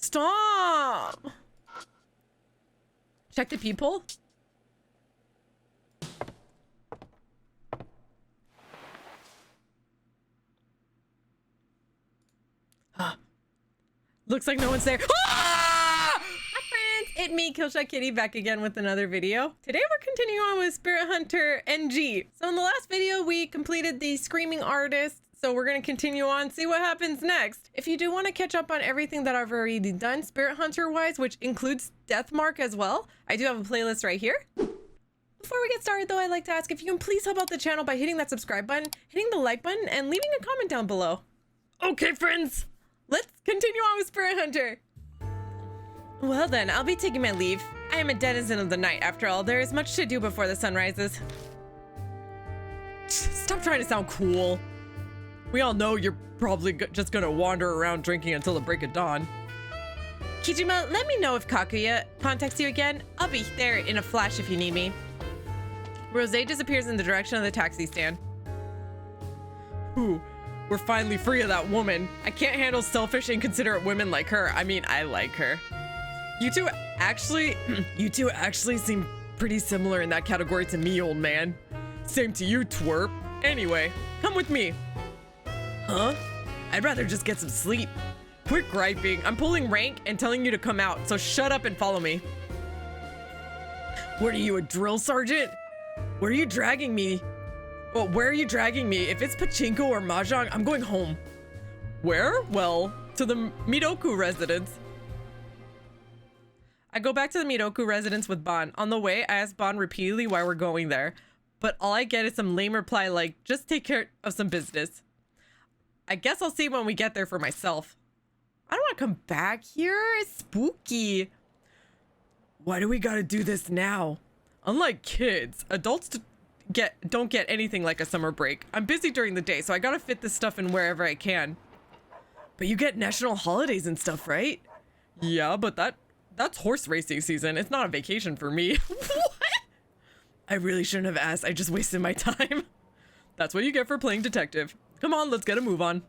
Stop! Check the peephole. Looks like no one's there. Ah! Hi friends, it's me, KillshotKitty, back again with another video. Today we're continuing on with Spirit Hunter NG. So in the last video, we completed the Screaming Artist. So we're going to continue on, see what happens next. If you do want to catch up on everything that I've already done Spirit Hunter wise, which includes Deathmark as well, I do have a playlist right here. Before we get started though, I'd like to ask if you can please help out the channel by hitting that subscribe button, hitting the like button, and leaving a comment down below. Okay friends, let's continue on with Spirit Hunter. Well then, I'll be taking my leave. I am a denizen of the night after all. There is much to do before the sun rises. Stop trying to sound cool. We all know you're probably just gonna wander around drinking until the break of dawn. Kijima, let me know if Kakuya contacts you again. I'll be there in a flash if you need me. Rosé disappears in the direction of the taxi stand. Whew, we're finally free of that woman. I can't handle selfish, inconsiderate women like her. I mean, I like her. You two actually seem pretty similar in that category to me, old man. Same to you, twerp. Anyway, come with me. Huh? I'd rather just get some sleep. Quit griping. I'm pulling rank and telling you to come out, so shut up and follow me. What are you, a drill sergeant? Where are you dragging me? Well, where are you dragging me? If it's pachinko or mahjong, I'm going home. Where? Well, to the Midoku residence. I go back to the Midoku residence with Bon. On the way, I ask Bon repeatedly why we're going there, but all I get is some lame reply like, just take care of some business. I guess I'll see when we get there for myself. I don't want to come back here. It's spooky. Why do we gotta do this now? Unlike kids, adults don't get anything like a summer break. I'm busy during the day, so I gotta fit this stuff in wherever I can. But you get national holidays and stuff, right? Yeah, but that's horse racing season. It's not a vacation for me. What? I really shouldn't have asked. I just wasted my time. That's what you get for playing detective. Come on, let's get a move on.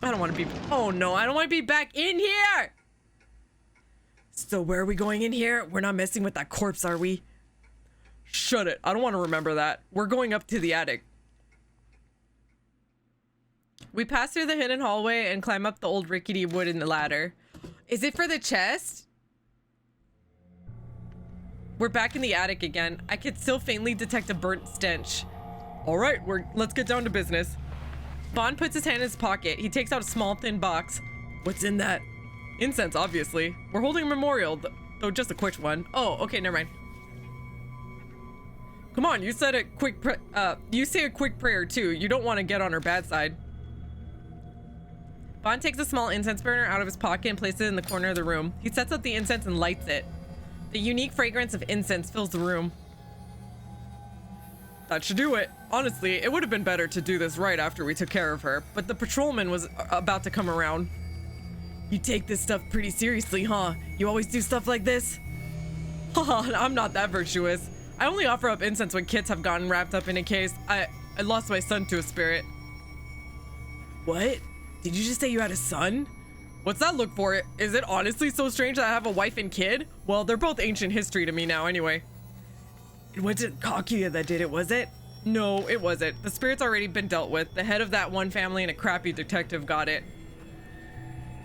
I don't want to be... Oh no, I don't want to be back in here! So where are we going in here? We're not messing with that corpse, are we? Shut it. I don't want to remember that. We're going up to the attic. We pass through the hidden hallway and climb up the old rickety wooden ladder. Is it for the chest? We're back in the attic again. I could still faintly detect a burnt stench. All right, let's get down to business. Bon puts his hand in his pocket. He takes out a small, thin box. What's in that? Incense, obviously. We're holding a memorial, though just a quick one. Oh, okay, never mind. Come on, you said a quick you say a quick prayer too. You don't want to get on her bad side. Bon takes a small incense burner out of his pocket and places it in the corner of the room. He sets up the incense and lights it. The unique fragrance of incense fills the room. That should do it. Honestly, it would have been better to do this right after we took care of her, but the patrolman was about to come around. You take this stuff pretty seriously, huh? You always do stuff like this? Haha, I'm not that virtuous. I only offer up incense when kids have gotten wrapped up in a case. I lost my son to a spirit. What? Did you just say you had a son? What's that look for? Is it honestly so strange that I have a wife and kid? Well, they're both ancient history to me now anyway. It wasn't Kakuya that did it, was it? No, it wasn't. The spirit's already been dealt with. The head of that one family and a crappy detective got it.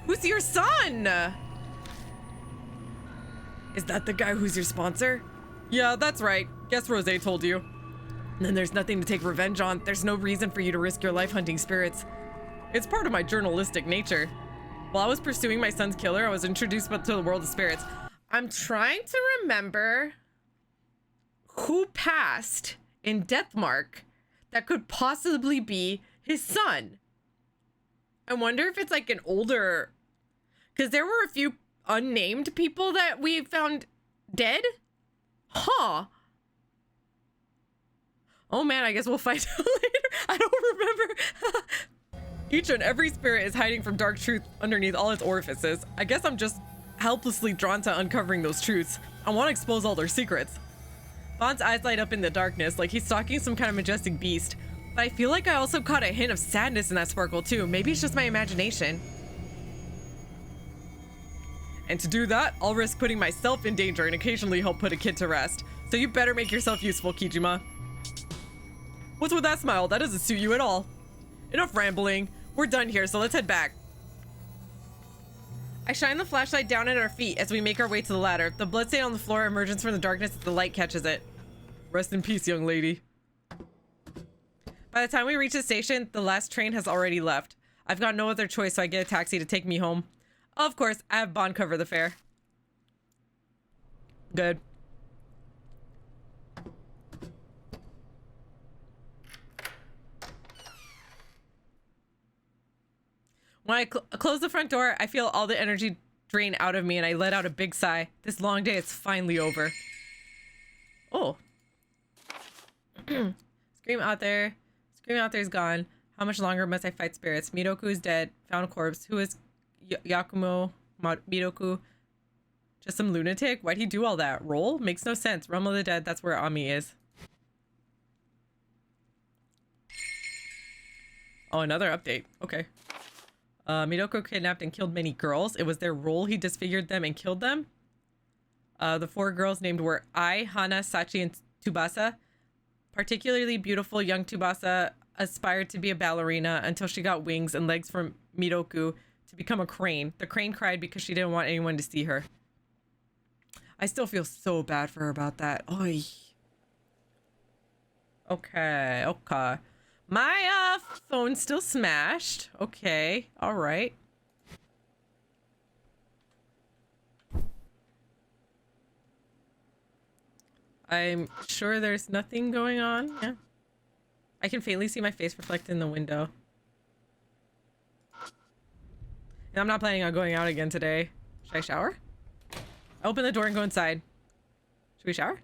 Who's your son? Is that the guy who's your sponsor? Yeah, that's right. Guess Rosé told you. And then there's nothing to take revenge on. There's no reason for you to risk your life hunting spirits. It's part of my journalistic nature. While I was pursuing my son's killer, I was introduced to the world of spirits. I'm trying to remember who passed in Deathmark that could possibly be his son. I wonder if it's like an older, because there were a few unnamed people that we found dead. Huh. Oh man, I guess we'll find out later. I don't remember. Each and every spirit is hiding from dark truth underneath all its orifices. I guess I'm just helplessly drawn to uncovering those truths. I want to expose all their secrets. Bon's eyes light up in the darkness like he's stalking some kind of majestic beast. But I feel like I also caught a hint of sadness in that sparkle too. Maybe it's just my imagination. And to do that, I'll risk putting myself in danger and occasionally help put a kid to rest. So you better make yourself useful, Kijima. What's with that smile? That doesn't suit you at all. Enough rambling. We're done here, so let's head back. I shine the flashlight down at our feet as we make our way to the ladder. The bloodstain on the floor emerges from the darkness as the light catches it. Rest in peace, young lady. By the time we reach the station, the last train has already left. I've got no other choice, so I get a taxi to take me home. Of course, I have Bond cover the fare. Good. When I close the front door, I feel all the energy drain out of me and I let out a big sigh. This long day is finally over. Oh. Scream out there. Scream out there's gone. How much longer must I fight spirits? Midoku is dead. Found a corpse. Who is Yakumo Midoku? Just some lunatic? Why'd he do all that? Roll? Makes no sense. Realm of the Dead, that's where Ami is. Oh, another update. Okay. Midoko kidnapped and killed many girls. It was their role. He disfigured them and killed them. The 4 girls named were Ai, Hana, Sachi, and Tsubasa. Particularly beautiful young Tsubasa aspired to be a ballerina until she got wings and legs from Midoku to become a crane. The crane cried because she didn't want anyone to see her. I still feel so bad for her about that. Oy. Okay, okay. My phone's still smashed. Okay, all right. I'm sure there's nothing going on. Yeah. I can faintly see my face reflected in the window. And I'm not planning on going out again today. Should I shower? Open the door and go inside. Should we shower?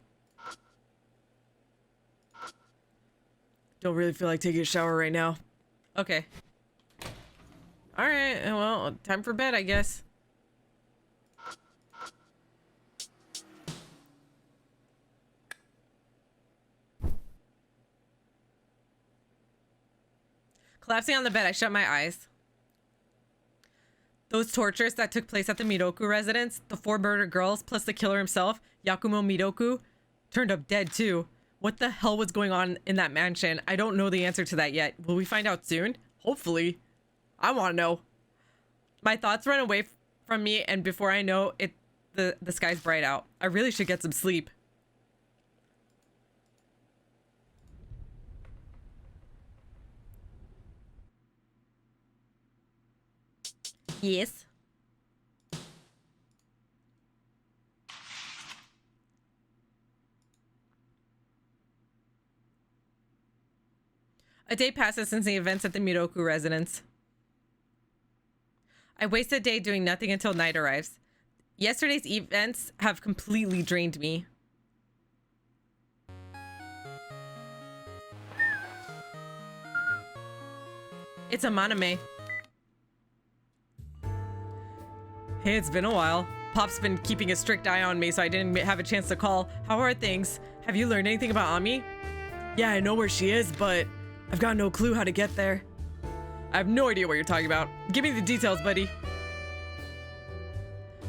Don't really feel like taking a shower right now. Okay. All right. Well, time for bed, I guess. Collapsing on the bed, I shut my eyes. Those tortures that took place at the Midoku residence, the 4 murdered girls, plus the killer himself, Yakumo Midoku, turned up dead too. What the hell was going on in that mansion? I don't know the answer to that yet. Will we find out soon? Hopefully. I want to know. My thoughts run away from me, and before I know it, the sky's bright out. I really should get some sleep. Yes. A day passes since the events at the Midoku residence. I waste a day doing nothing until night arrives. Yesterday's events have completely drained me. It's a maname. Hey, it's been a while. Pop's been keeping a strict eye on me, so I didn't have a chance to call. How are things? Have you learned anything about Ami? Yeah, I know where she is, but I've got no clue how to get there. I have no idea what you're talking about. Give me the details, buddy.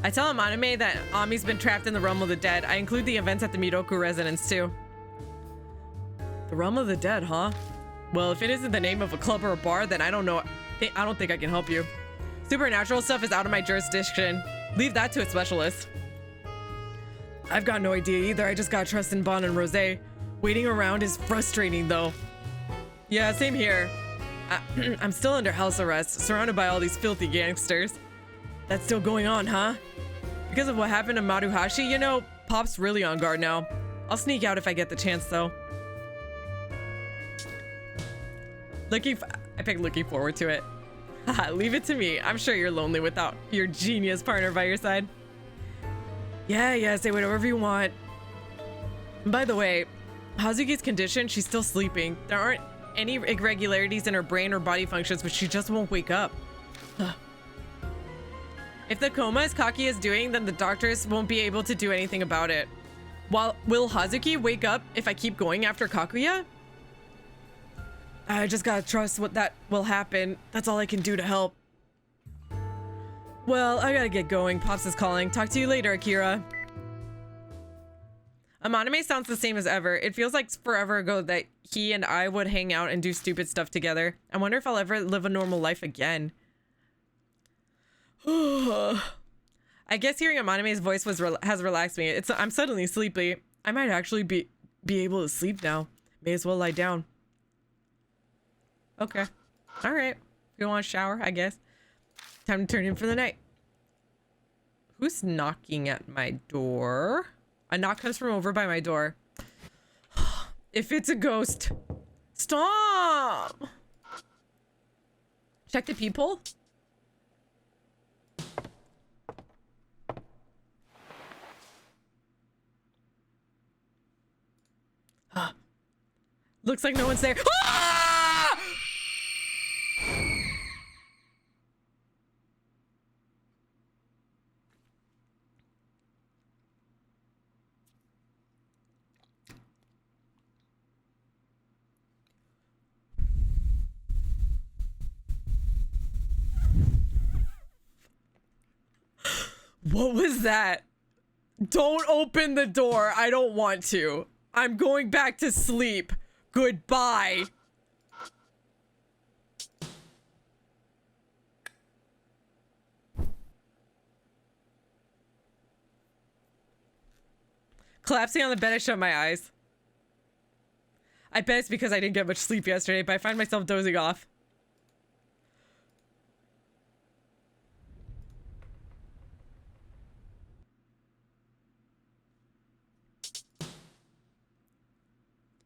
I tell Amaname that Ami's been trapped in the Realm of the Dead. I include the events at the Midoku residence, too. The Realm of the Dead, huh? Well, if it isn't the name of a club or a bar, then I don't know. I don't think I can help you. Supernatural stuff is out of my jurisdiction. Leave that to a specialist. I've got no idea either. I just got trust in Bon and Rosé. Waiting around is frustrating, though. Yeah, same here. I'm still under house arrest, surrounded by all these filthy gangsters. That's still going on, huh? Because of what happened to Maruhashi, you know, Pop's really on guard now. I'll sneak out if I get the chance, though. I picked looking forward to it. Haha, leave it to me. I'm sure you're lonely without your genius partner by your side. Yeah, say whatever you want. And by the way, Hazuki's condition, she's still sleeping. There aren't any irregularities in her brain or body functions, but she just won't wake up. If the coma is Kaguya's doing, then the doctors won't be able to do anything about it. Will Hazuki wake up if I keep going after Kaguya? I just gotta trust that will happen. That's all I can do to help. Well, I gotta get going. Pops is calling. Talk to you later, Akira. Amaname sounds the same as ever. It feels like forever ago that he and I would hang out and do stupid stuff together. I wonder if I'll ever live a normal life again. I guess hearing Amaname's voice has relaxed me. I'm suddenly sleepy. I might actually be able to sleep now. May as well lie down. Okay. All right. You want to shower, I guess. Time to turn in for the night. Who's knocking at my door? A knock comes from over by my door. If it's a ghost. Stop! Check the peephole. Looks like no one's there. Ah! What was that? Don't open the door. I don't want to. I'm going back to sleep. Goodbye. Collapsing on the bed, I shut my eyes. I bet it's because I didn't get much sleep yesterday, but I find myself dozing off.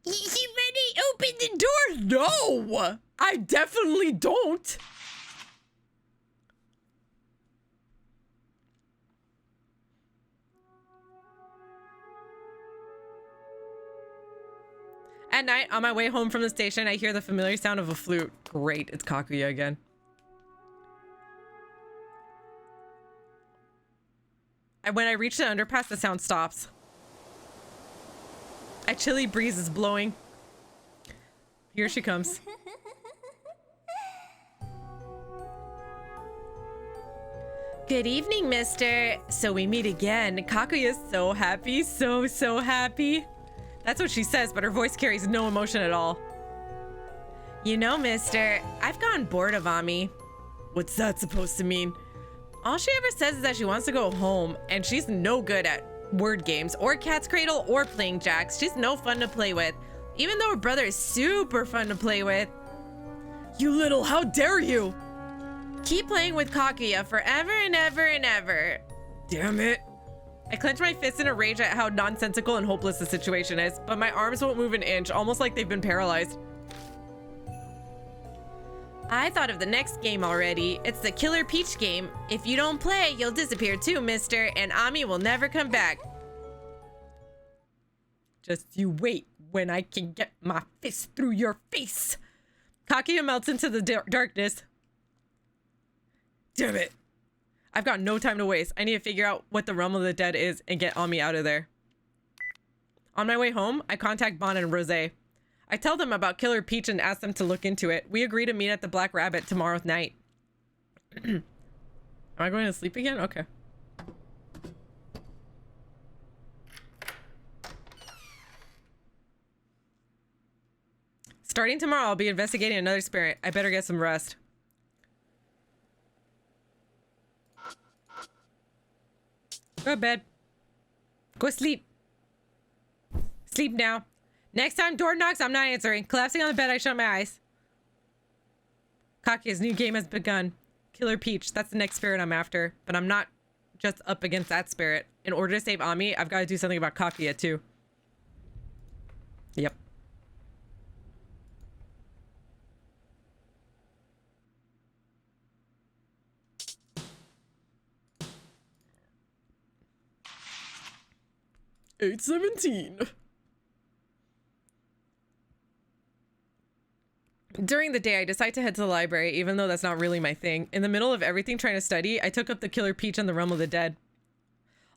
You ready? Open the door? No! I definitely don't. At night, on my way home from the station, I hear the familiar sound of a flute. Great, it's Kakuya again. And when I reach the underpass, the sound stops. A chilly breeze is blowing. Here she comes. Good evening, mister. So we meet again. Kakuya's so happy, so happy. That's what she says, but her voice carries no emotion at all. You know, mister, I've gotten bored of Ami. What's that supposed to mean? All she ever says is that she wants to go home, and she's no good at word games, or Cat's Cradle, or playing jacks. She's no fun to play with, even though her brother is super fun to play with. You little, how dare you! Keep playing with Kakuya forever and ever and ever. Damn it. I clench my fists in a rage at how nonsensical and hopeless the situation is, but my arms won't move an inch, almost like they've been paralyzed. I thought of the next game already. It's the Killer Peach game. If you don't play, you'll disappear too, mister, and Ami will never come back. Just you wait when I can get my fist through your face. Kakuya melts into the darkness. Damn it. I've got no time to waste. I need to figure out what the realm of the dead is and get Ami out of there. On my way home, I contact Bon and Rose. I tell them about Killer Peach and ask them to look into it. We agree to meet at the Black Rabbit tomorrow night. Am I going to sleep again? Okay. Starting tomorrow, I'll be investigating another spirit. I better get some rest. Go to bed. Go sleep. Sleep now. Next time door knocks, I'm not answering. Collapsing on the bed, I shut my eyes. Kakuya's new game has begun. Killer Peach, that's the next spirit I'm after. But I'm not just up against that spirit. In order to save Ami, I've got to do something about Kakuya too. Yep. $8:17. During the day, I decide to head to the library, even though that's not really my thing. In the middle of everything trying to study, I took up the Killer Peach and the Realm of the Dead.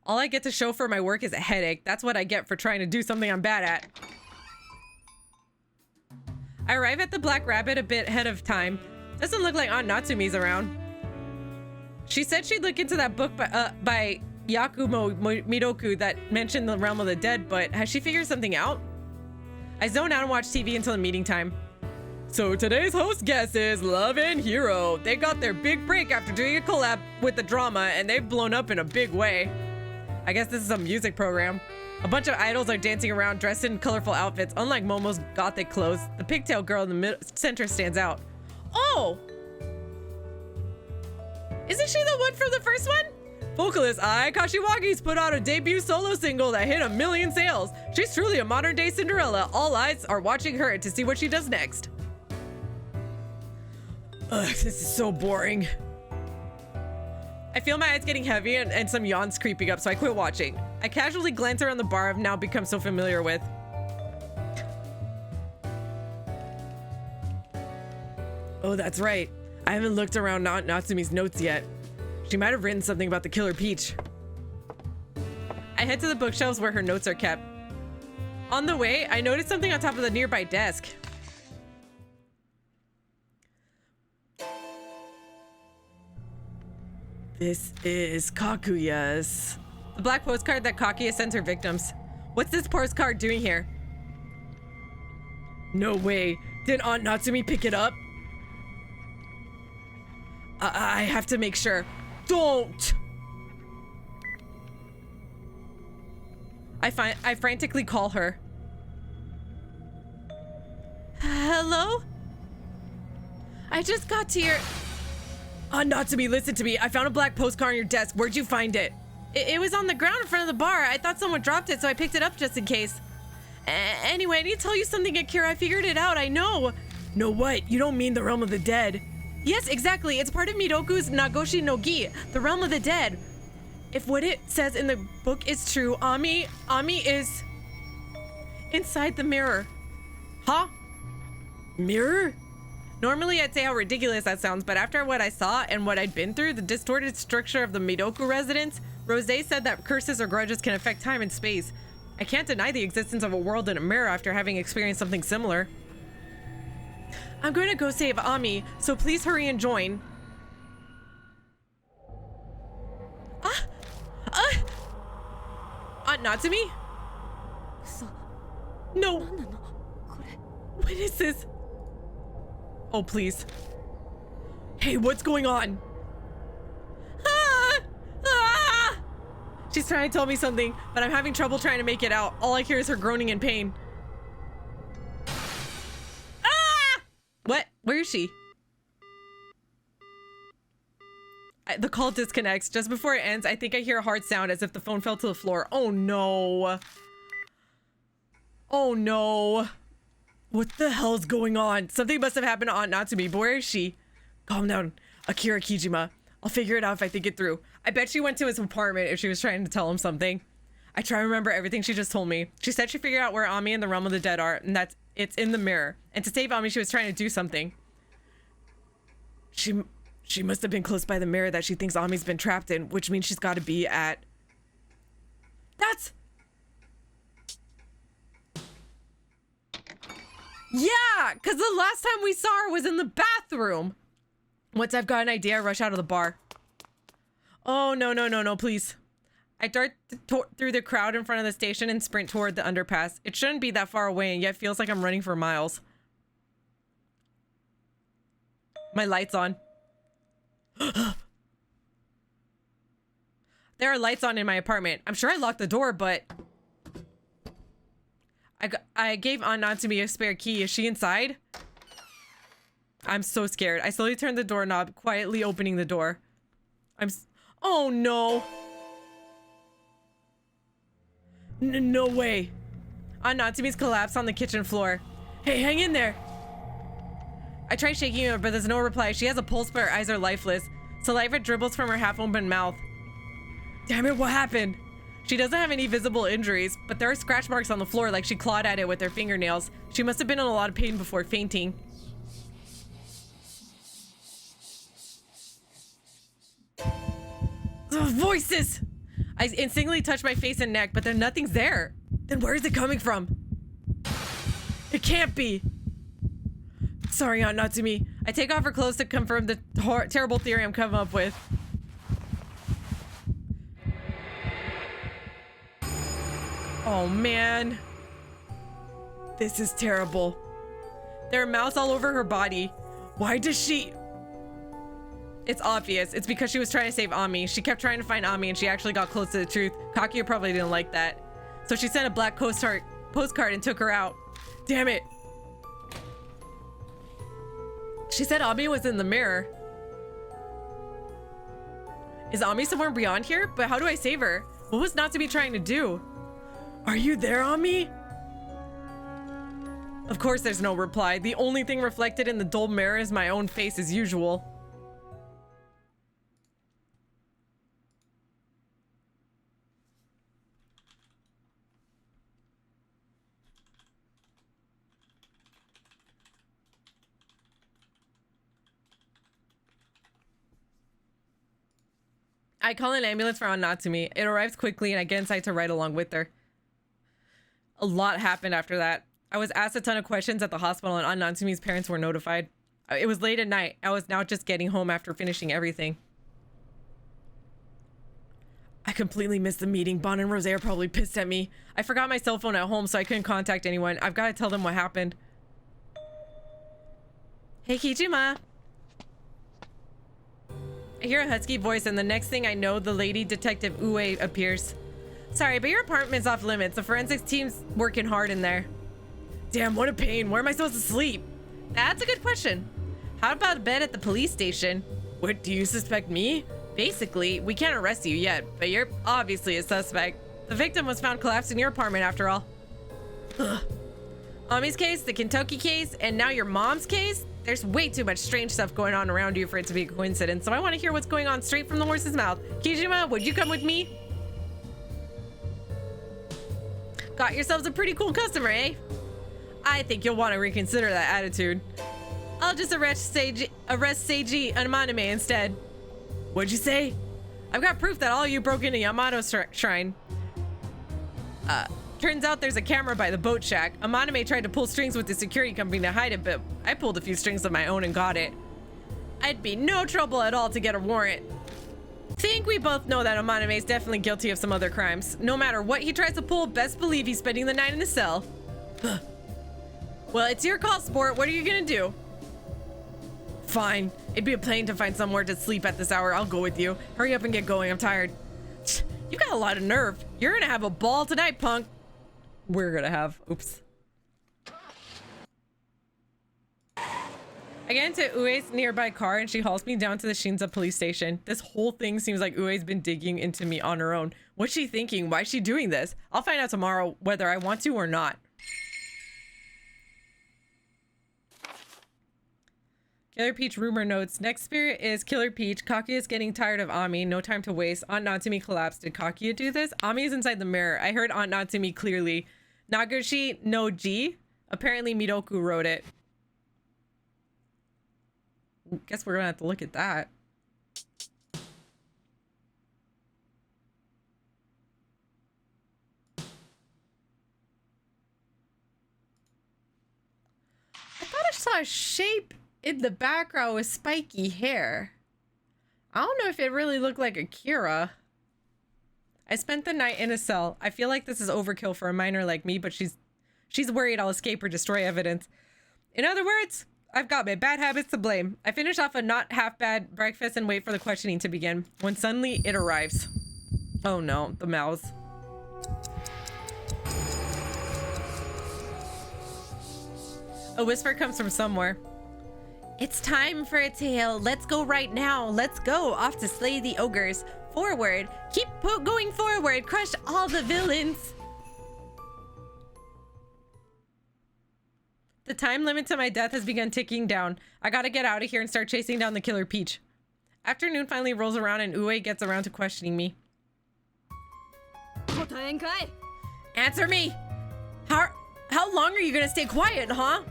All I get to show for my work is a headache. That's what I get for trying to do something I'm bad at. I arrive at the Black Rabbit a bit ahead of time. Doesn't look like Aunt Natsumi's around. She said she'd look into that book by Yakumo Miroku that mentioned the realm of the dead, but has she figured something out? I zone out and watch TV until the meeting time. So today's host guest is Love and Hero. They got their big break after doing a collab with the drama, and they've blown up in a big way. I guess this is a music program. A bunch of idols are dancing around dressed in colorful outfits. Unlike Momo's gothic clothes, the pigtail girl in the center stands out. Oh! Isn't she the one from the first one? Vocalist Ai Kashiwagi's put out a debut solo single that hit 1 million sales. She's truly a modern-day Cinderella. All eyes are watching her to see what she does next. Ugh, this is so boring. I feel my eyes getting heavy and some yawns creeping up, so I quit watching. I casually glance around the bar I've now become so familiar with. Oh, that's right. I haven't looked around Natsumi's notes yet. She might have written something about the Killer Peach. I head to the bookshelves where her notes are kept. On the way, I noticed something on top of the nearby desk. This is Kakuya's. The black postcard that Kakuya sends her victims. What's this postcard doing here? No way. Did Aunt Natsumi pick it up? I have to make sure. Don't! I frantically call her. Hello? I just got to your... Natsumi, listen to me. I found a black postcard on your desk. Where'd you find it? It was on the ground in front of the bar. I thought someone dropped it, so I picked it up just in case. Anyway, I need to tell you something, Akira. I figured it out. I know. No what? You don't mean the realm of the dead? Yes, exactly. It's part of Miroku's Nagoshi no Gi, the realm of the dead. If what it says in the book is true, Ami is inside the mirror. Huh? Mirror? Normally I'd say how ridiculous that sounds, but after what I saw and what I'd been through, the distorted structure of the Miroku residence, Rose said that curses or grudges can affect time and space. I can't deny the existence of a world in a mirror after having experienced something similar. I'm going to go save Ami, so please hurry and join. Aunt Natsumi? No. What is this? Oh, please. Hey, what's going on? She's trying to tell me something, but I'm having trouble trying to make it out. All I hear is her groaning in pain. What? Where is she? The call disconnects. Just before it ends, I think I hear a hard sound as if the phone fell to the floor. Oh no. Oh no. What the hell's going on? Something must have happened to Aunt Natsumi, but where is she? Calm down, Akira Kijima. I'll figure it out if I think it through. I bet she went to his apartment if she was trying to tell him something. I try to remember everything she just told me. She said she figured out where Ami and the realm of the dead are, and it's in the mirror. And to save Ami, she was trying to do something. She must have been close by the mirror that she thinks Ami's been trapped in, which means she's got to be at... That's... Yeah, because the last time we saw her was in the bathroom. Once I've got an idea, I rush out of the bar. Oh, no, please. I dart through the crowd in front of the station and sprint toward the underpass. It shouldn't be that far away, and yet feels like I'm running for miles. My light's on. There are lights on in my apartment. I'm sure I locked the door, but... I gave Aunt Natsumi a spare key. Is she inside? I'm so scared. I slowly turn the doorknob, quietly opening the door. Oh no! No way. Aunt Natsumi's collapsed on the kitchen floor. Hey, hang in there. I try shaking her, but there's no reply. She has a pulse, but her eyes are lifeless. Saliva dribbles from her half-open mouth. Damn it, what happened? She doesn't have any visible injuries, but there are scratch marks on the floor like she clawed at it with her fingernails. She must have been in a lot of pain before fainting. Ugh, voices! I instinctively touch my face and neck, but then nothing's there. Then where is it coming from? It can't be. Sorry, Aunt Natsumi. I take off her clothes to confirm the terrible theory I'm coming up with. Oh man. This is terrible. There are mouths all over her body. Why does she... It's obvious. It's because she was trying to save Ami. She kept trying to find Ami and she actually got close to the truth. Kaguya probably didn't like that. So she sent a black postcard and took her out. Damn it. She said Ami was in the mirror. Is Ami somewhere beyond here? But how do I save her? What was Natsume trying to do? Are you there, Ami? Of course there's no reply. The only thing reflected in the dull mirror is my own face as usual. I call an ambulance for Aunt Natsume. It arrives quickly and I get inside to ride along with her. A lot happened after that. I was asked a ton of questions at the hospital and Aunt Natsume's parents were notified. It was late at night. I was now just getting home after finishing everything. I completely missed the meeting. Bon and Rosé are probably pissed at me. I forgot my cell phone at home so I couldn't contact anyone. I've got to tell them what happened. Hey, Kijima. I hear a husky voice and the next thing I know, the lady detective Ue appears. Sorry, but your apartment's off limits. The forensics team's working hard in there. Damn, what a pain. Where am I supposed to sleep? That's a good question. How about a bed at the police station? What, do you suspect me? Basically, we can't arrest you yet, but you're obviously a suspect. The victim was found collapsed in your apartment after all. Ugh. Ami's case, the Kentucky case, and now your mom's case? There's way too much strange stuff going on around you for it to be a coincidence, so I want to hear what's going on straight from the horse's mouth. Kijima, would you come with me? Got yourselves a pretty cool customer, eh? I think you'll want to reconsider that attitude. I'll just arrest Seiji Anmaname instead. What'd you say? I've got proof that all of you broke into Yamato's shrine. Turns out there's a camera by the boat shack. Amaname tried to pull strings with the security company to hide it, but I pulled a few strings of my own and got it. I'd be no trouble at all to get a warrant. Think we both know that Amaname is definitely guilty of some other crimes. No matter what he tries to pull, best believe he's spending the night in a cell. Well, it's your call, sport. What are you gonna do? Fine. It'd be a pain to find somewhere to sleep at this hour. I'll go with you. Hurry up and get going. I'm tired. You got a lot of nerve. You're gonna have a ball tonight, punk. We're gonna have. Oops. I get into Ue's nearby car and she hauls me down to the Shinza police station. This whole thing seems like Ue's been digging into me on her own. What's she thinking? Why is she doing this? I'll find out tomorrow whether I want to or not. Killer Peach rumor notes. Next spirit is Killer Peach. Kaguya is getting tired of Ami. No time to waste. Aunt Natsume collapsed. Did Kaguya do this? Ami is inside the mirror. I heard Aunt Natsume clearly. Nagushi no Ji. Apparently Miroku wrote it. Guess we're gonna have to look at that. I thought I saw a shape in the background with spiky hair. I don't know if it really looked like Akira. I spent the night in a cell. I feel like this is overkill for a minor like me, but she's worried I'll escape or destroy evidence. In other words, I've got my bad habits to blame. I finish off a not half bad breakfast and wait for the questioning to begin, when suddenly it arrives. Oh no, the mouse. A whisper comes from somewhere. It's time for a tale. Let's go right now. Let's go off to slay the ogres. Forward. Keep going forward. Crush all the villains. The time limit to my death has begun ticking down. I gotta get out of here and start chasing down the Killer Peach. Afternoon finally rolls around and Ue gets around to questioning me. Answer me! How long are you gonna stay quiet, huh?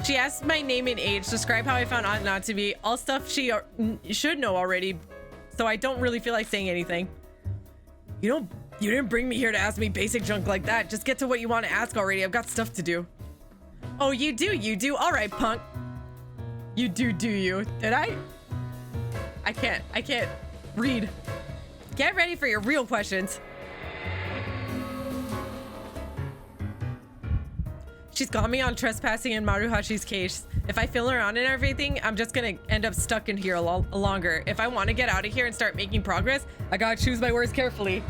She asks my name and age, describe how I found Aunt Natsume, all stuff she should know already, so I don't really feel like saying anything. You didn't bring me here to ask me basic junk like that. Just get to what you want to ask already. I've got stuff to do. Oh, you do? All right, punk. You do you? Did I? I can't read. Get ready for your real questions. She's got me on trespassing in Maruhashi's case. If I fill her on and everything, I'm just gonna end up stuck in here a lot longer. If I want to get out of here and start making progress, I gotta choose my words carefully.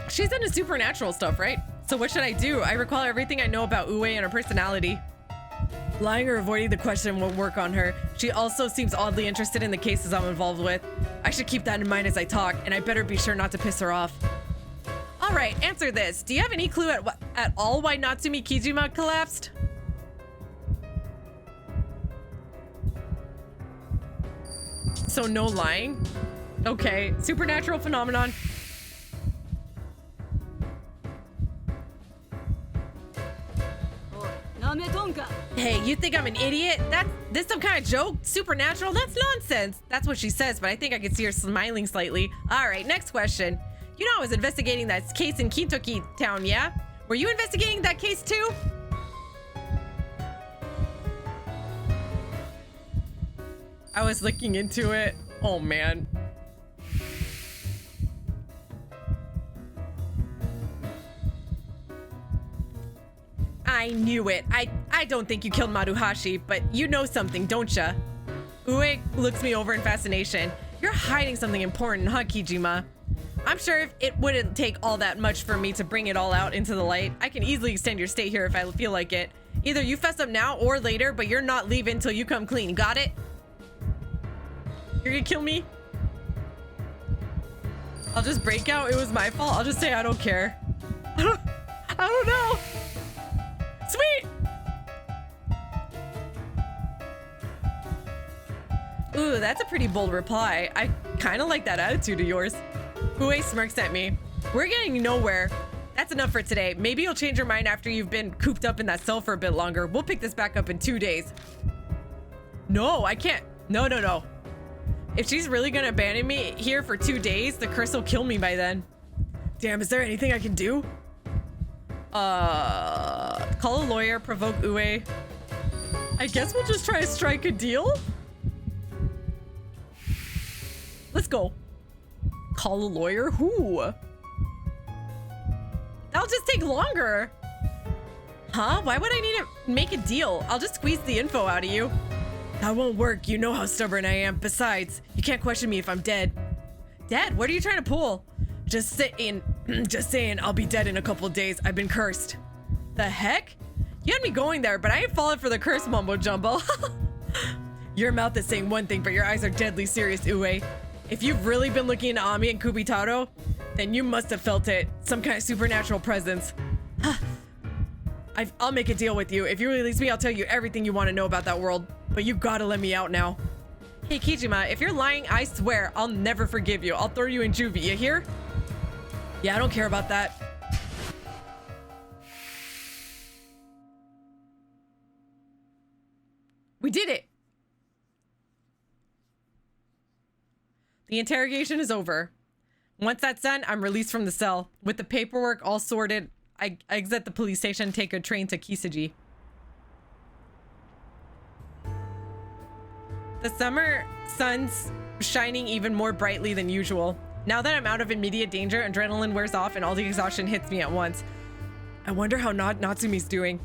She's into supernatural stuff, right? So what should I do? I recall everything I know about Ue and her personality. Lying or avoiding the question won't work on her. She also seems oddly interested in the cases I'm involved with. I should keep that in mind as I talk, and I better be sure not to piss her off. All right, answer this. Do you have any clue at all why Natsumi Kijima collapsed? So no lying? Okay, supernatural phenomenon. Hey, you think I'm an idiot? This some kind of joke? Supernatural? That's nonsense. That's what she says, but I think I can see her smiling slightly. All right, next question. You know I was investigating that case in Kintoki town, yeah? Were you investigating that case too? I was looking into it. Oh man. I knew it. I don't think you killed Maruhashi, but you know something, don't ya? Ue looks me over in fascination. You're hiding something important, huh, Kijima? I'm sure if it wouldn't take all that much for me to bring it all out into the light. I can easily extend your stay here if I feel like it. Either you fess up now or later, but you're not leaving until you come clean. Got it? You're gonna kill me? I'll just break out. It was my fault. I'll just say I don't care. I don't know. Sweet. Ooh, that's a pretty bold reply. I kind of like that attitude of yours. Ue smirks at me. We're getting nowhere. That's enough for today. Maybe you'll change your mind after you've been cooped up in that cell for a bit longer. We'll pick this back up in 2 days. No, I can't. No. If she's really gonna abandon me here for 2 days, the curse will kill me by then. Damn, is there anything I can do? Call a lawyer, provoke Ue. I guess we'll just try to strike a deal? Let's go. Call a lawyer? Who? That'll just take longer. Huh? Why would I need to make a deal? I'll just squeeze the info out of you. That won't work. You know how stubborn I am. Besides, you can't question me if I'm dead. Dead? What are you trying to pull? Just saying I'll be dead in a couple days. I've been cursed. The heck? You had me going there, but I ain't falling for the curse mumbo jumbo. Your mouth is saying one thing, but your eyes are deadly serious, Ue. If you've really been looking into Ami and Kubitaro, then you must have felt it. Some kind of supernatural presence. I'll make a deal with you. If you release me, I'll tell you everything you want to know about that world. But you gotta let me out now. Hey, Kijima, if you're lying, I swear I'll never forgive you. I'll throw you in juvie, you hear? Yeah, I don't care about that. We did it. The interrogation is over. Once that's done, I'm released from the cell. With the paperwork all sorted, I exit the police station and take a train to Kisiji. The summer sun's shining even more brightly than usual. Now that I'm out of immediate danger, adrenaline wears off and all the exhaustion hits me at once. I wonder how Natsumi's doing.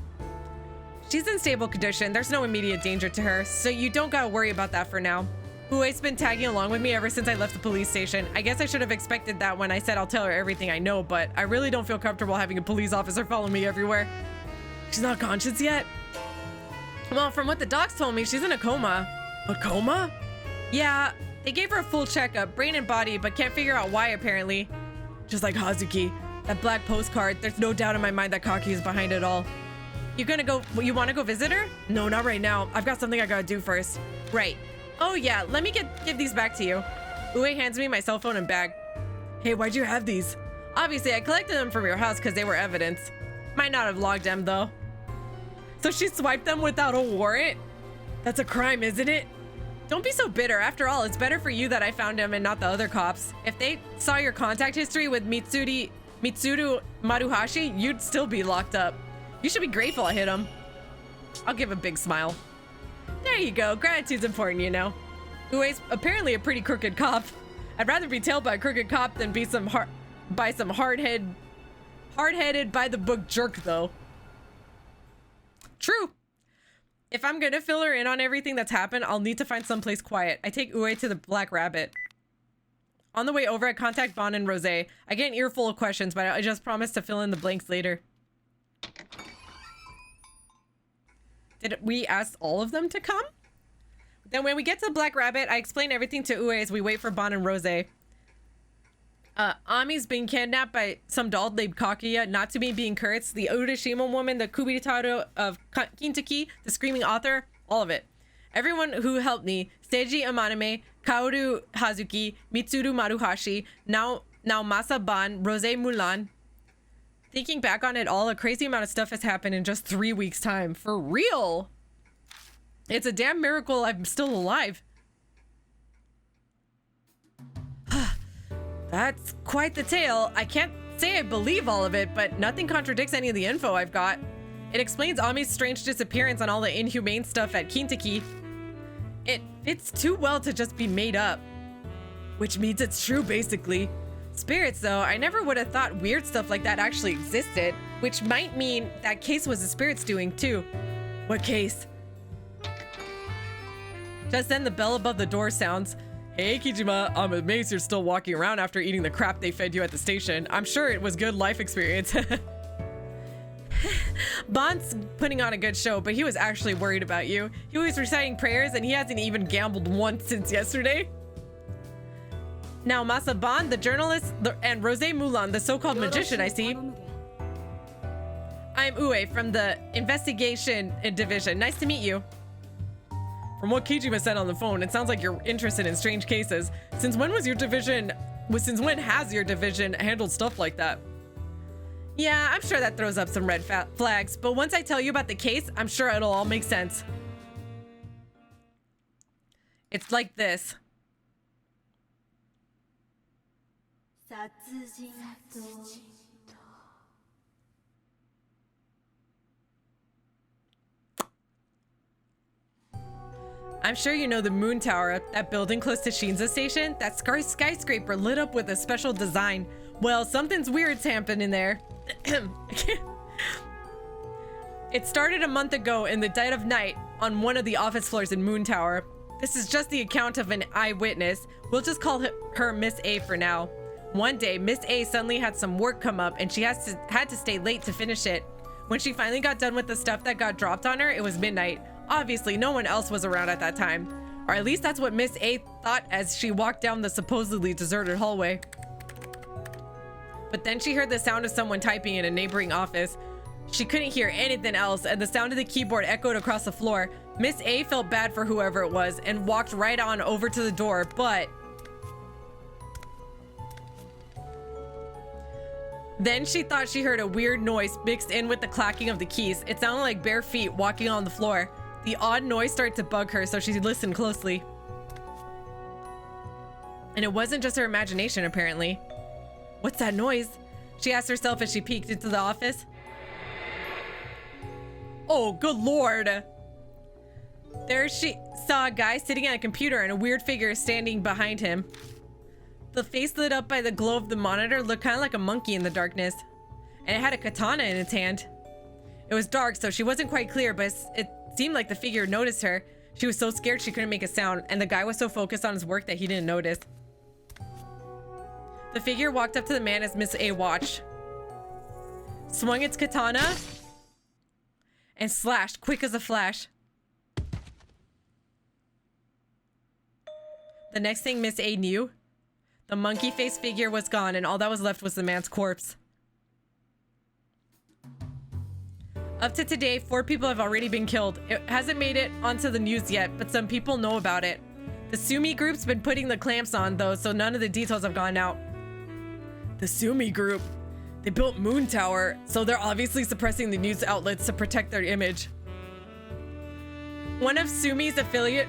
She's in stable condition. There's no immediate danger to her, so you don't gotta worry about that for now. Ue's been tagging along with me ever since I left the police station. I guess I should have expected that when I said I'll tell her everything I know, but I really don't feel comfortable having a police officer follow me everywhere. She's not conscious yet? Well, from what the docs told me, she's in a coma. A coma? Yeah, they gave her a full checkup, brain and body, but can't figure out why apparently. Just like Hazuki, that black postcard, there's no doubt in my mind that Kaki is behind it all. You wanna go visit her? No, not right now. I've got something I gotta do first. Right. Oh yeah, let me give these back to you. Ue hands me my cell phone and bag. Hey, why'd you have these? Obviously, I collected them from your house because they were evidence. Might not have logged them though. So she swiped them without a warrant? That's a crime, isn't it? Don't be so bitter. After all, it's better for you that I found him and not the other cops. If they saw your contact history with Mitsuru Maruhashi, you'd still be locked up. You should be grateful I hit him. I'll give a big smile. There you go. Gratitude's important, you know. Ue's apparently a pretty crooked cop. I'd rather be tailed by a crooked cop than be hard-headed by the book jerk, though. True. If I'm gonna fill her in on everything that's happened, I'll need to find someplace quiet. I take Ue to the Black Rabbit. On the way over, I contact Bon and Rose. I get an earful of questions, but I just promise to fill in the blanks later. Did we ask all of them to come? Then when we get to the Black Rabbit, I explain everything to Ue as we wait for Bon and Rose. Ami's being kidnapped by some doll named Kakuya, Natsumi being Kurtz, the Urashima woman, the Kubiritaro of Kintuki, the screaming author, all of it. Everyone who helped me, Seiji Amaname, Kaoru Hazuki, Mitsuru Maruhashi, now Masa Ban, Rose Mulan. Thinking back on it all, a crazy amount of stuff has happened in just 3 weeks' time. For real! It's a damn miracle I'm still alive. That's quite the tale. I can't say I believe all of it, but nothing contradicts any of the info I've got. It explains Ami's strange disappearance and all the inhumane stuff at Kintuki. It fits too well to just be made up. Which means it's true, basically. Spirits, though, I never would have thought weird stuff like that actually existed, which might mean that case was the spirit's doing, too. What case? Just then, the bell above the door sounds. Hey, Kijima, I'm amazed you're still walking around after eating the crap they fed you at the station. I'm sure it was good life experience. Bon's putting on a good show, but he was actually worried about you. He was reciting prayers, and he hasn't even gambled once since yesterday. Now, Masa Bon, the journalist, and Rose Mulan, the so-called magician, I see. I'm Ue from the investigation division. Nice to meet you. From what Kijima said on the phone, it sounds like you're interested in strange cases. Since when has your division handled stuff like that? Yeah, I'm sure that throws up some red flags, but once I tell you about the case, I'm sure it'll all make sense. It's like this. I'm sure you know the Moon Tower, that building close to Shinza Station? That skyscraper lit up with a special design. Well, something's weird's happening there. It started a month ago in the dead of night on one of the office floors in Moon Tower. This is just the account of an eyewitness. We'll just call her Miss A for now. One day, Miss A suddenly had some work come up and she had to stay late to finish it. When she finally got done with the stuff that got dropped on her, it was midnight. Obviously, no one else was around at that time. Or at least that's what Miss A thought as she walked down the supposedly deserted hallway. But then she heard the sound of someone typing in a neighboring office. She couldn't hear anything else, and the sound of the keyboard echoed across the floor. Miss A felt bad for whoever it was and walked right on over to the door, but... Then she thought she heard a weird noise mixed in with the clacking of the keys. It sounded like bare feet walking on the floor. The odd noise started to bug her, so she listened closely. And it wasn't just her imagination, apparently. What's that noise? She asked herself as she peeked into the office. Oh, good lord. There she saw a guy sitting at a computer and a weird figure standing behind him. The face lit up by the glow of the monitor looked kind of like a monkey in the darkness. And it had a katana in its hand. It was dark, so she wasn't quite clear, but it seemed like the figure noticed her. She was so scared she couldn't make a sound, and the guy was so focused on his work that he didn't notice. The figure walked up to the man as Miss A watched, swung its katana, and slashed quick as a flash. The next thing Miss A knew, the monkey-faced figure was gone, and all that was left was the man's corpse. Up to today, 4 people have already been killed. It hasn't made it onto the news yet, but some people know about it. The Sumi group's been putting the clamps on, though, so none of the details have gone out. The Sumi group? They built Moon Tower, so they're obviously suppressing the news outlets to protect their image. One of Sumi's affiliate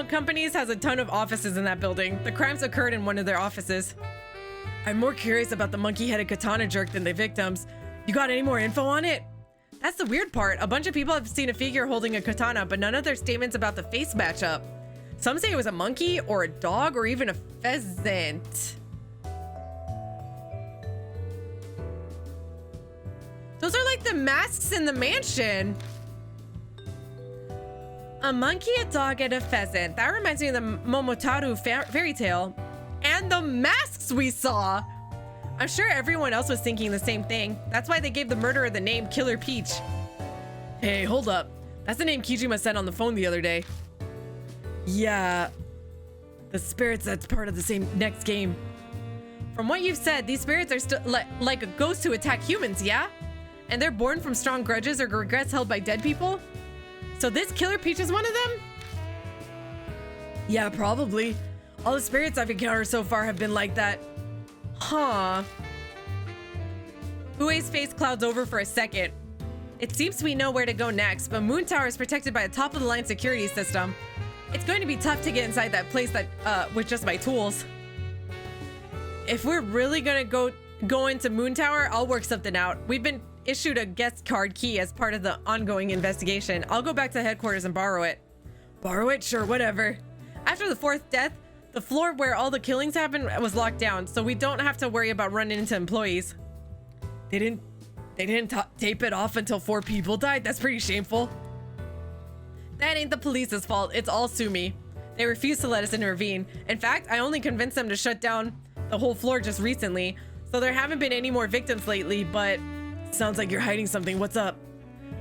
companies has a ton of offices in that building. The crimes occurred in one of their offices. I'm more curious about the monkey-headed katana jerk than the victims. You got any more info on it? That's the weird part. A bunch of people have seen a figure holding a katana, but none of their statements about the face match up. Some say it was a monkey or a dog or even a pheasant. Those are like the masks in the mansion. A monkey, a dog, and a pheasant. That reminds me of the Momotaru fairy tale. And the masks we saw. I'm sure everyone else was thinking the same thing. That's why they gave the murderer the name Killer Peach. Hey, hold up. That's the name Kijima said on the phone the other day. Yeah. The spirits that's part of the same next game. From what you've said, these spirits are still like a ghost who attack humans, yeah? And they're born from strong grudges or regrets held by dead people? So this Killer Peach is one of them? Yeah, probably. All the spirits I've encountered so far have been like that. Huh. Ue's face clouds over for a second. It seems we know where to go next, but Moon Tower is protected by a top-of-the-line security system. It's going to be tough to get inside that place with just my tools. If we're really gonna go into Moon Tower, I'll work something out. We've been issued a guest card key as part of the ongoing investigation. I'll go back to headquarters and borrow it. Borrow it? Sure, whatever. After the fourth death, the floor where all the killings happened was locked down, so we don't have to worry about running into employees. They didn't tape it off until 4 people died? That's pretty shameful. That ain't the police's fault. It's all Sumi. They refuse to let us intervene. In fact, I only convinced them to shut down the whole floor just recently, so there haven't been any more victims lately, but sounds like you're hiding something. What's up?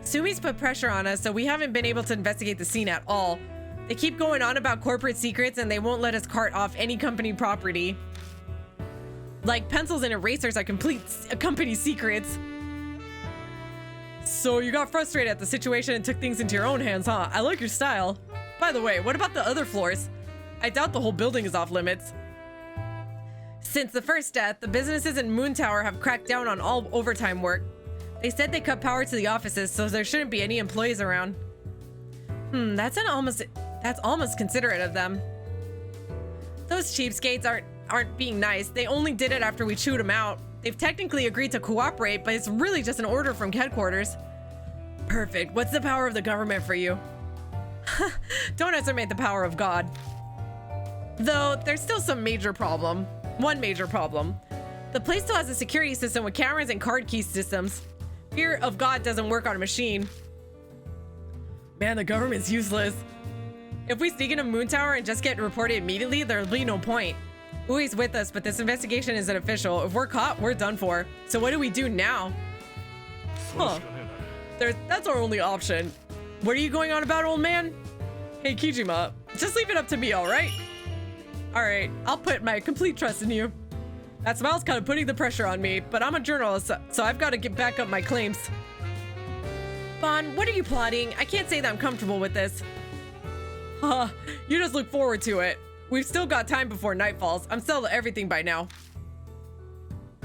Sumi's put pressure on us, so we haven't been able to investigate the scene at all. They keep going on about corporate secrets and they won't let us cart off any company property. Like pencils and erasers are complete company secrets. So you got frustrated at the situation and took things into your own hands, huh? I like your style. By the way, what about the other floors? I doubt the whole building is off limits. Since the first death, the businesses in Moon Tower have cracked down on all overtime work. They said they cut power to the offices, so there shouldn't be any employees around. That's almost considerate of them. Those cheapskates aren't being nice. They only did it after we chewed them out. They've technically agreed to cooperate, but it's really just an order from headquarters. Perfect. What's the power of the government for you? Don't estimate the power of God. Though, there's still some major problem. One major problem. The place still has a security system with cameras and card key systems. Fear of God doesn't work on a machine. Man, the government's useless. If we sneak into Moon Tower and just get reported immediately, there'll be no point. Ue's with us, but this investigation isn't official. If we're caught, we're done for. So what do we do now? Huh. That's our only option. What are you going on about, old man? Hey, Kijima, just leave it up to me, all right? All right, I'll put my complete trust in you. That smile's kind of putting the pressure on me, but I'm a journalist, so I've got to get back up my claims. Bon, what are you plotting? I can't say that I'm comfortable with this. Huh, you just look forward to it. We've still got time before night falls. I'm still everything by now.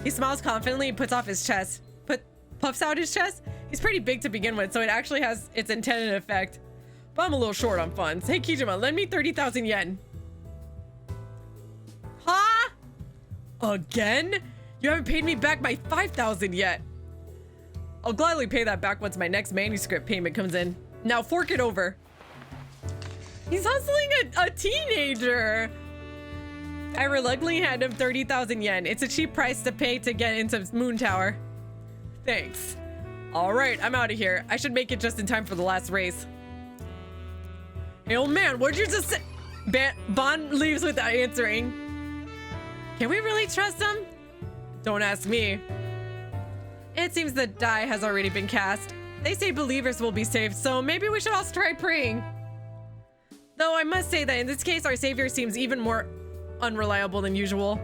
He smiles confidently and puts out his chest. He's pretty big to begin with, so it actually has its intended effect. But I'm a little short on funds. Hey, Kijima, lend me 30,000 yen. Huh? Again? You haven't paid me back my 5,000 yet. I'll gladly pay that back once my next manuscript payment comes in. Now fork it over. He's hustling a teenager. I reluctantly hand him 30,000 yen. It's a cheap price to pay to get into Moon Tower. Thanks. All right, I'm out of here. I should make it just in time for the last race. Hey, old man, what'd you just say? Bon leaves without answering. Can we really trust him? Don't ask me. It seems the die has already been cast. They say believers will be saved, so maybe we should all try praying. Though I must say that in this case, our savior seems even more unreliable than usual.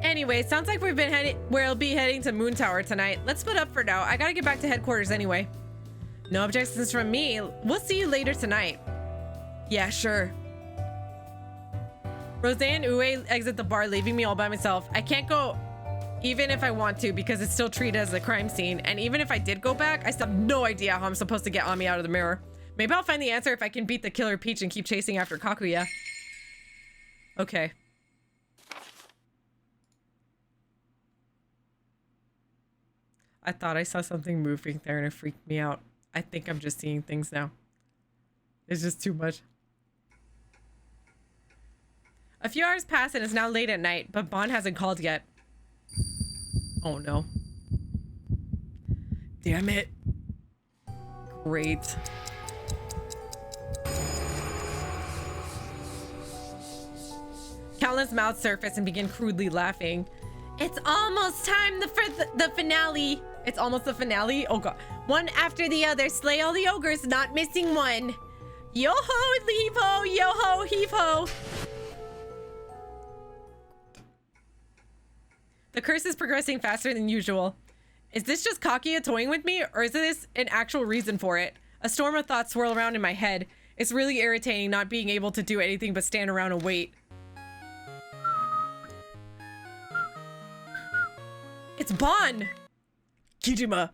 Anyway, sounds like we'll be heading to Moon Tower tonight. Let's split up for now. I gotta get back to headquarters anyway. No objections from me. We'll see you later tonight. Yeah, sure. Rose and Ue exit the bar, leaving me all by myself. I can't go even if I want to because it's still treated as a crime scene. And even if I did go back, I still have no idea how I'm supposed to get Ami out of the mirror. Maybe I'll find the answer if I can beat the Killer Peach and keep chasing after Kakuya. Okay. I thought I saw something moving there and it freaked me out. I think I'm just seeing things now. It's just too much. A few hours pass and it's now late at night, but Bon hasn't called yet. Oh no. Damn it. Great. Callan's mouth surfaced and began crudely laughing. It's almost time for the finale. It's almost the finale? Oh god. One after the other, slay all the ogres, not missing one. Yo-ho, leave-ho, yo-ho, heave-ho. The curse is progressing faster than usual. Is this just Kaguya toying with me, or is this an actual reason for it? A storm of thoughts swirl around in my head. It's really irritating not being able to do anything but stand around and wait. It's Bon! Kijima,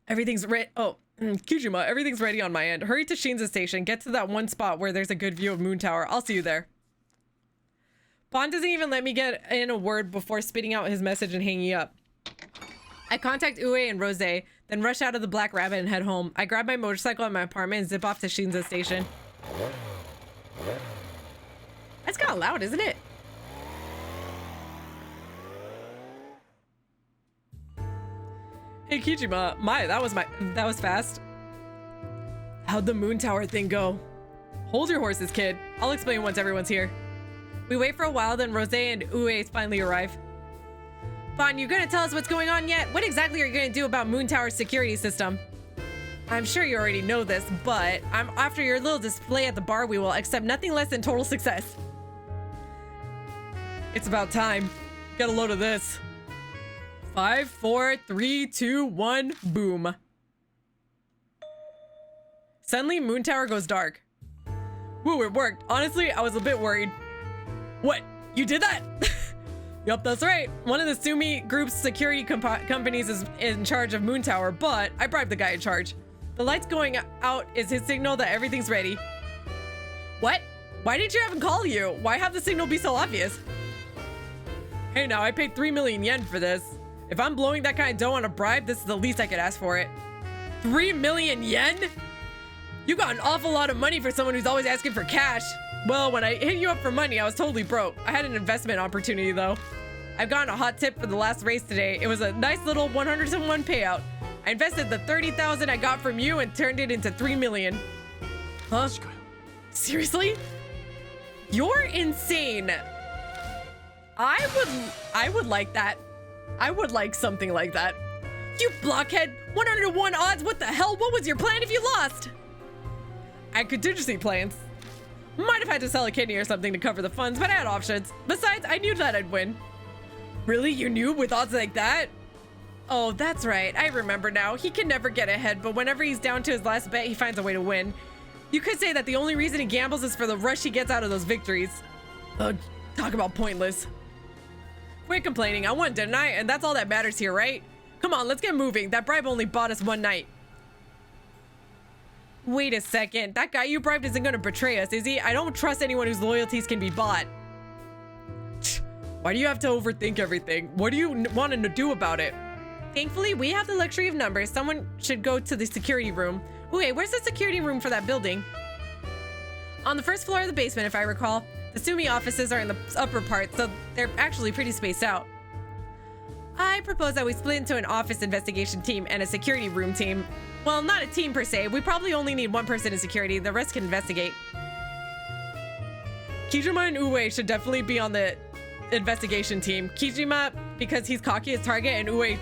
everything's ready. Oh, Kijima, everything's ready on my end. Hurry to Shinza Station. Get to that one spot where there's a good view of Moon Tower. I'll see you there. Bon doesn't even let me get in a word before spitting out his message and hanging up. I contact Ue and Rose, then rush out of the Black Rabbit and head home. I grab my motorcycle at my apartment and zip off to Shinza Station. That's kind of loud, isn't it? Hey Kijima, that was fast. How'd the Moon Tower thing go? Hold your horses, kid. I'll explain once everyone's here. We wait for a while, then Rose and Ue finally arrive. Bon, you gonna tell us what's going on yet? What exactly are you gonna do about Moon Tower's security system? I'm sure you already know this, but after your little display at the bar, we will accept nothing less than total success. It's about time. Get a load of this. 5, 4, 3, 2, 1, boom. Suddenly, Moon Tower goes dark. Woo, it worked. Honestly, I was a bit worried. What? You did that? Yup, that's right. One of the Sumi Group's security companies is in charge of Moon Tower, but I bribed the guy in charge. The lights going out is his signal that everything's ready. What? Why didn't you have him call you? Why have the signal be so obvious? Hey now, I paid 3 million yen for this. If I'm blowing that kind of dough on a bribe, this is the least I could ask for it. 3 million yen? You got an awful lot of money for someone who's always asking for cash. Well, when I hit you up for money, I was totally broke. I had an investment opportunity though. I've gotten a hot tip for the last race today. It was a nice little 101 payout. I invested the 30,000 I got from you and turned it into 3 million. Huh? Seriously? You're insane. I would like that. I would like something like that. You blockhead! 101 odds, what the hell? What was your plan if you lost? I had contingency plans. Might have had to sell a kidney or something to cover the funds, but I had options. Besides, I knew that I'd win. Really? You knew with odds like that? Oh, that's right. I remember now. He can never get ahead, but whenever he's down to his last bet, he finds a way to win. You could say that the only reason he gambles is for the rush he gets out of those victories. Talk about pointless. Quit complaining. I won, didn't I? And that's all that matters here, right? Come on, let's get moving. That bribe only bought us one night. Wait a second. That guy you bribed isn't gonna betray us, is he? I don't trust anyone whose loyalties can be bought. Why do you have to overthink everything? What do you want to do about it? Thankfully, we have the luxury of numbers. Someone should go to the security room. Wait, where's the security room for that building? On the first floor of the basement, if I recall. The Sumi offices are in the upper part, so they're actually pretty spaced out. I propose that we split into an office investigation team and a security room team. Well, not a team per se. We probably only need one person in security. The rest can investigate. Kijima and Ue should definitely be on the investigation team. Kijima, because he's Kaguya's target, and Ue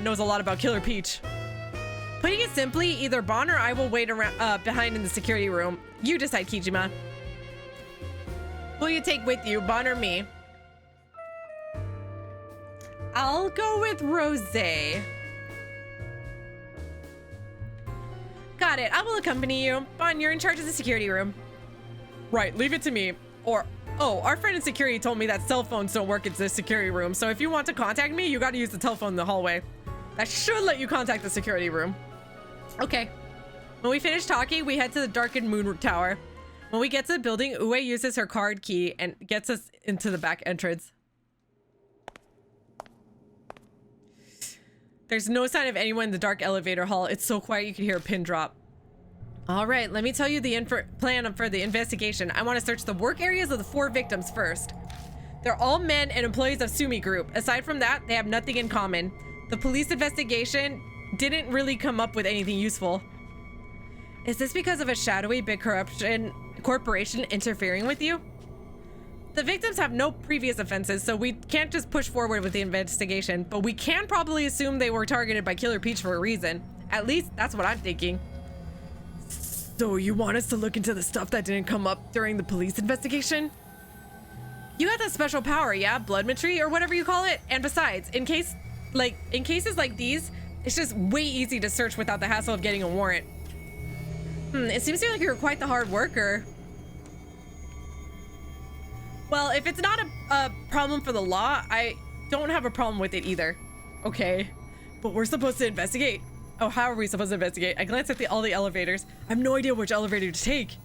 knows a lot about Killer Peach. Putting it simply, either Bon or I will wait around behind in the security room. You decide, Kijima. Who'll you take with you, Bon or me? I'll go with Rose. Got it. I will accompany you. Bon, you're in charge of the security room. Right, leave it to me. Or, oh, our friend in security told me that cell phones don't work at the security room, so if you want to contact me, you gotta use the telephone in the hallway. That should let you contact the security room. Okay. When we finish talking, we head to the darkened Moon Tower. When we get to the building, Ue uses her card key and gets us into the back entrance. There's no sign of anyone in the dark elevator hall. It's so quiet you can hear a pin drop. All right, let me tell you the plan for the investigation. I want to search the work areas of the 4 victims first. They're all men and employees of Sumi Group. Aside from that, they have nothing in common. The police investigation didn't really come up with anything useful. Is this because of a shadowy big corporation interfering with you? The victims have no previous offenses, so we can't just push forward with the investigation, but we can probably assume they were targeted by Killer Peach for a reason. At least that's what I'm thinking. So you want us to look into the stuff that didn't come up during the police investigation? You got that special power, yeah? Bloodmetry or whatever you call it. And besides, in cases like these, it's just way easy to search without the hassle of getting a warrant. It seems to me like you're quite the hard worker. Well, if it's not a problem for the law, I don't have a problem with it either. Okay, but we're supposed to investigate. Oh, how are we supposed to investigate? I glanced at all the elevators. I have no idea which elevator to take.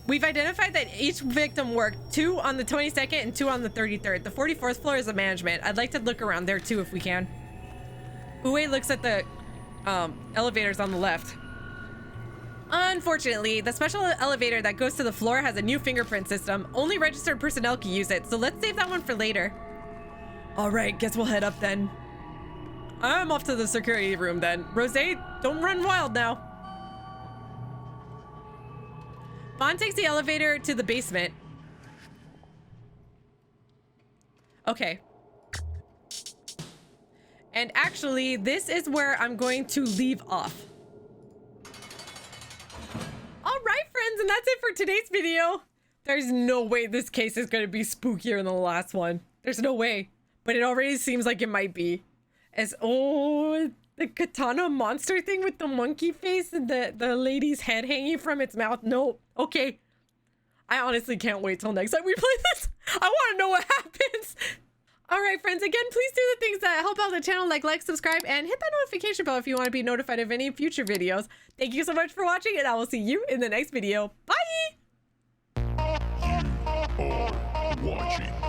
We've identified that each victim worked 2 on the 22nd and 2 on the 33rd. The 44th floor is the management. I'd like to look around there too if we can. Ue looks at the elevators on the left. Unfortunately, the special elevator that goes to the floor has a new fingerprint system. Only registered personnel can use it, so let's save that one for later. All right, guess we'll head up then. I'm off to the security room then. Rosé, don't run wild now. Vaughn takes the elevator to the basement. Okay. And actually, this is where I'm going to leave off. All right, friends, and that's it for today's video. There's no way this case is going to be spookier than the last one. There's no way. But it already seems like it might be. Oh, the katana monster thing with the monkey face and the lady's head hanging from its mouth. No. Okay. I honestly can't wait till next time we play this. I want to know what happens. All right, friends. Again, please do the things that help out the channel, like, subscribe, and hit that notification bell if you want to be notified of any future videos. Thank you so much for watching, and I will see you in the next video. Bye! You are watching